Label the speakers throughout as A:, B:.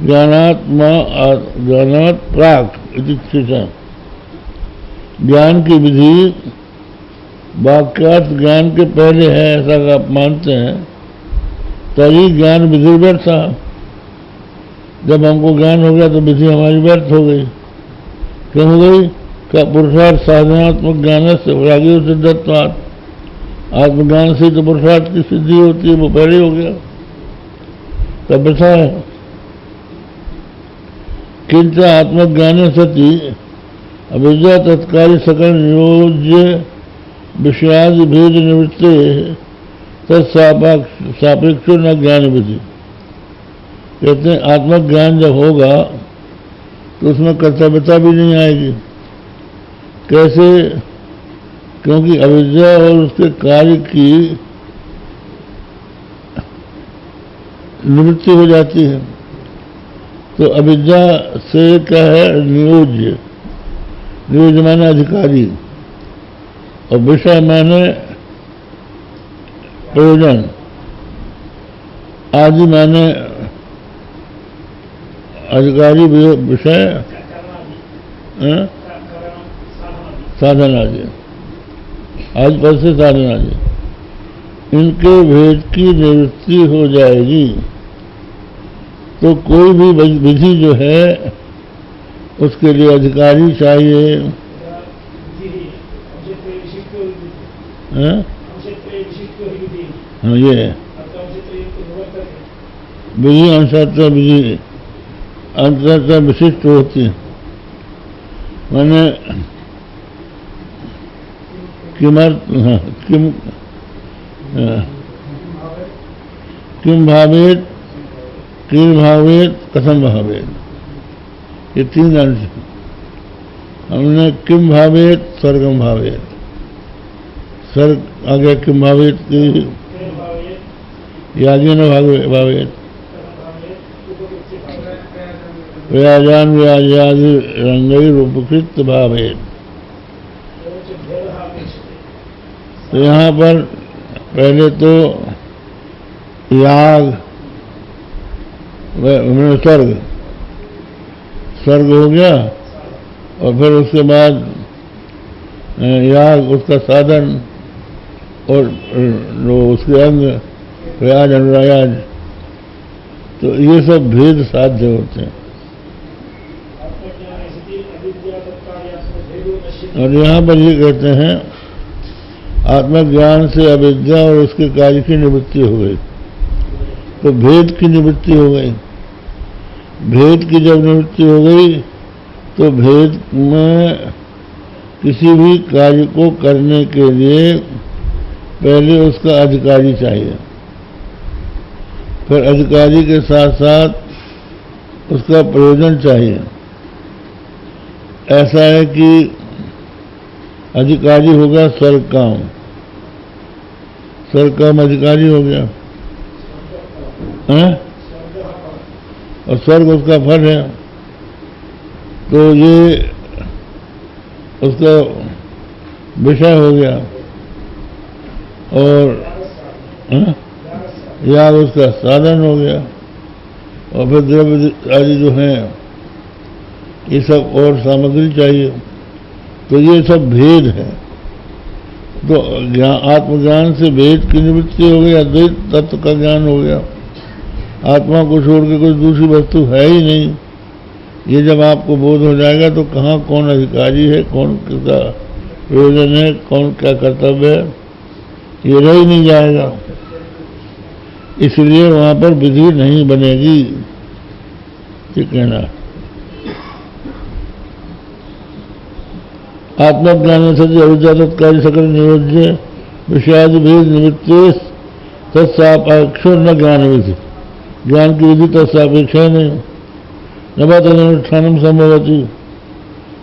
A: ज्ञानात् प्राक इति शिक्षा। ज्ञान की विधि वाक्यार्थ ज्ञान के पहले है, ऐसा आप मानते हैं, तभी ज्ञान विधि व्यर्थ था। जब हमको ज्ञान हो गया तो विधि हमारी व्यर्थ हो गई। क्यों हो गई? क्या पुरुषार्थ साधनात्मक ज्ञान से प्राज्ञ सिद्धत्वात्, आत्मज्ञान से तो पुरुषार्थ की सिद्धि होती है, वो पहले हो गया, तब ऐसा है। किंच आत्मज्ञान सती अविद्या तत्काली सकल नियोज्य विषयादि भेद निवृत्ते तत्सापेक्षो न ज्ञान विधि। कहते हैं आत्मज्ञान जब होगा तो उसमें कर्तव्यता भी नहीं आएगी। कैसे? क्योंकि अविद्या और उसके कार्य की निवृत्ति हो जाती है। तो अविद्या से क्या है? नियोज्य। नियोज्य माने अधिकारी, और विषय माने प्रयोजन, आदि माने अधिकारी, विषय, साधन आदि, आज पद से साधन आदि, इनके भेद की निवृत्ति हो जाएगी तो कोई भी विधि जो है उसके लिए अधिकारी चाहिए। हाँ, ये विधि अंशतः विधि अंततः विशिष्ट होती है। मैंने किम भावेत, किम भावेत, कथम भावेत, ये तीन अंश। हमने किम भावेत, स्वर्गम भावेत, स्वर्ग आ गया, किम भावेत की याज्ञ न भावेत, व्याजान व्याजादि रंगई रूपकृत भावेत। तो यहाँ पर पहले तो याग, स्वर्ग हो गया, और फिर उसके बाद याग उसका साधन और उसके अंग व्याज अनुरायाज, तो ये सब भेद साध्य होते हैं। और यहाँ पर ये कहते हैं आत्मज्ञान से अविद्या और उसके कार्य की निवृत्ति हो गई, तो भेद की निवृत्ति हो गई। भेद की जब निवृत्ति हो गई तो भेद में किसी भी कार्य को करने के लिए पहले उसका अधिकारी चाहिए, फिर अधिकारी के साथ साथ उसका प्रयोजन चाहिए। ऐसा है कि अधिकारी हो गया स्वर्ग काम, स्वर्ग काम अधिकारी हो गया है, और स्वर्ग उसका फल है, तो ये उसका विषय हो गया, और याग उसका साधन हो गया, और फिर द्रव्य आदि जो हैं ये सब और सामग्री चाहिए। तो ये सब भेद है। तो आत्मज्ञान से भेद की निवृत्ति हो गई, अद्वैत तत्व का ज्ञान हो गया, आत्मा को छोड़ के कोई दूसरी वस्तु है ही नहीं। ये जब आपको बोध हो जाएगा तो कहाँ कौन अधिकारी है, कौन किसका प्रयोजन है, कौन क्या कर्तव्य है, ये रह ही नहीं जाएगा। इसलिए वहाँ पर विधि नहीं बनेगी, ये कहना। आत्मज्ञान सत्य अविद्या तत्कार्य सकल नियोज्य विषयादि भेद निवृत्ति तत्सापेक्षो न ज्ञान विधि। ज्ञान की विधि तत्सापेक्ष है नहीं। न बात अनुष्ठान संभवती,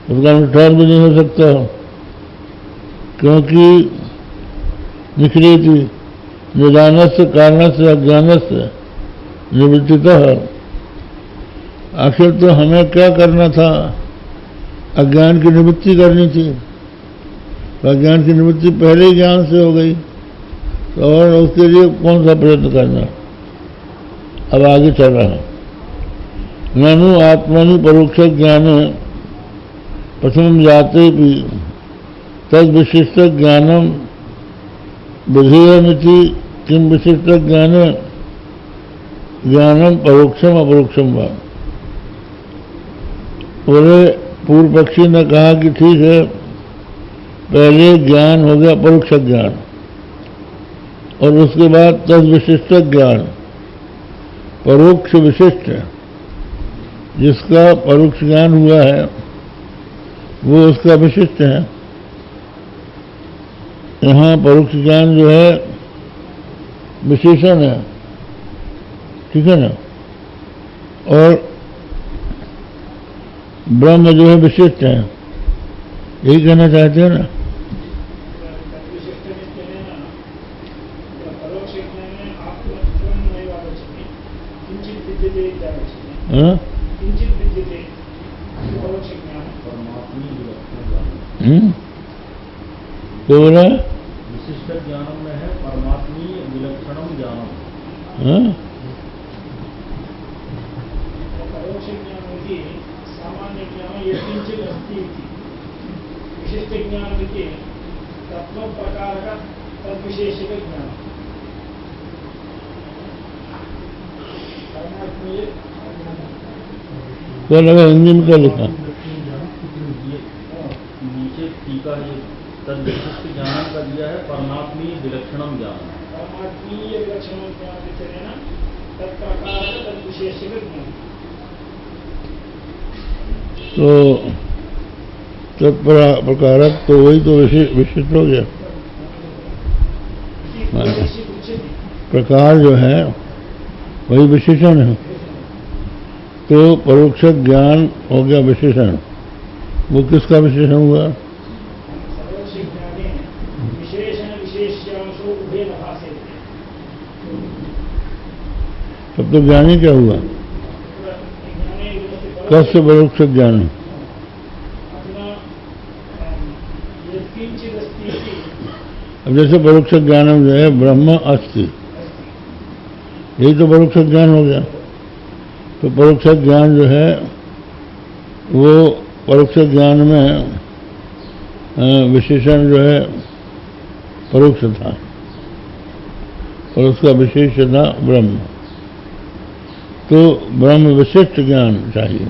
A: उसका अनुष्ठान भी नहीं हो सकता, क्योंकि निखिलेति निदान से कारण से अज्ञान से निवृत्तितः। आखिर तो हमें क्या करना था? अज्ञान की निवृत्ति करनी थी, तो अज्ञान की निवृत्ति पहले ही ज्ञान से हो गई, तो और उसके लिए कौन सा प्रयत्न करना? अब आगे चल रहा है। ननु आत्मनि परोक्ष ज्ञान प्रथम जाते भी तद विशिष्ट ज्ञानम विधेयमिति किम विशिष्ट ज्ञानम परोक्षम अपरोक्षम वा। बोले पूर्व पक्षी ने कहा कि ठीक है, पहले ज्ञान हो गया परोक्ष ज्ञान और उसके बाद तद विशिष्ट ज्ञान, परोक्ष विशिष्ट, जिसका परोक्ष ज्ञान हुआ है वो उसका विशिष्ट है। यहाँ परोक्ष ज्ञान जो है विशेषण है, ठीक है ना, और ब्रह्म जो है विशिष्ट है, यही कहना चाहते हैं ना। क्या बोला?
B: विशिष्ट ज्ञानम में है परमात्मीय विलक्षणम ज्ञानम। परोक्ष ज्ञान सामान्य ज्ञान ये किंचित अस्ति, विशिष्ट ज्ञान तत्व प्रकार का तद्विशेषिक ज्ञान। परमात्मीय
A: क्या लगा हिंदी में, क्या लिखा
B: नीचे टीका, ये तद विशिष्ट ज्ञान का दिया है परमात्मीय विलक्षणम ज्ञान। परमात्मीय विलक्षणम ज्ञान चले ना, तत्प्रकार तद्विशेषिक ज्ञान।
A: तो तत्प्रकारक तो वही तो विशिष्ट हो गया। प्रकार जो है वही विशेषण है, तो परोक्ष ज्ञान हो गया विशेषण। वो किसका विशेषण हुआ? तब तो ज्ञानी क्या हुआ? कस्य परोक्ष ज्ञान? अब जैसे परोक्ष ज्ञान जो है ब्रह्म अस्ति, यही तो परोक्ष ज्ञान हो गया। तो परोक्ष ज्ञान जो है वो परोक्ष ज्ञान में विशेषण जो है परोक्ष था और उसका विशेष था ब्रह्म। तो ब्रह्म विशिष्ट ज्ञान चाहिए,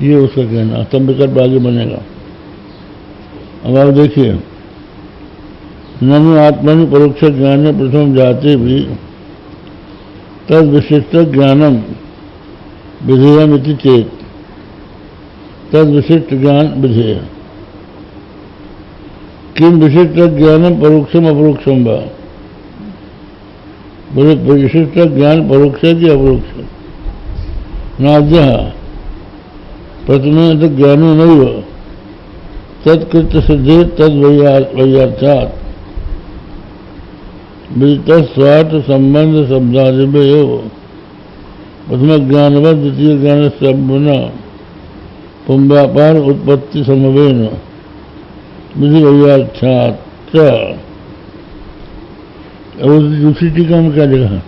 A: ये उसका कहना। तब विकल्प आगे बनेगा। अब आप देखिए, ननु आत्मनि परोक्ष ज्ञान प्रथम जाते भी तद विशिष्ट ज्ञानम विधेयमिति चेत, तद विशिष्ट ज्ञान विधेय। किम विशिष्ट ज्ञानम परोक्षम अपरोक्षम वा। बोले विशिष्ट ज्ञान परोक्ष है कि अपरोक्ष? नाद्य प्रथम तो ज्ञानी नहीं हो, तत्कृत सिद्धि तद वैयार्थात स्वार्थ संबंध शब्दादिभ्यो प्रथम ज्ञानवत द्वितीय ज्ञान शब्दना पुंव्यापार उत्पत्ति समवेन विधि वैयार्थात। और दूसरी टीका में क्या लिखा?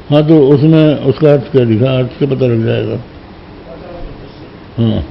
A: हाँ, तो उसमें उसका अर्थ क्या लिखा? अर्थ से पता लग जाएगा। हाँ,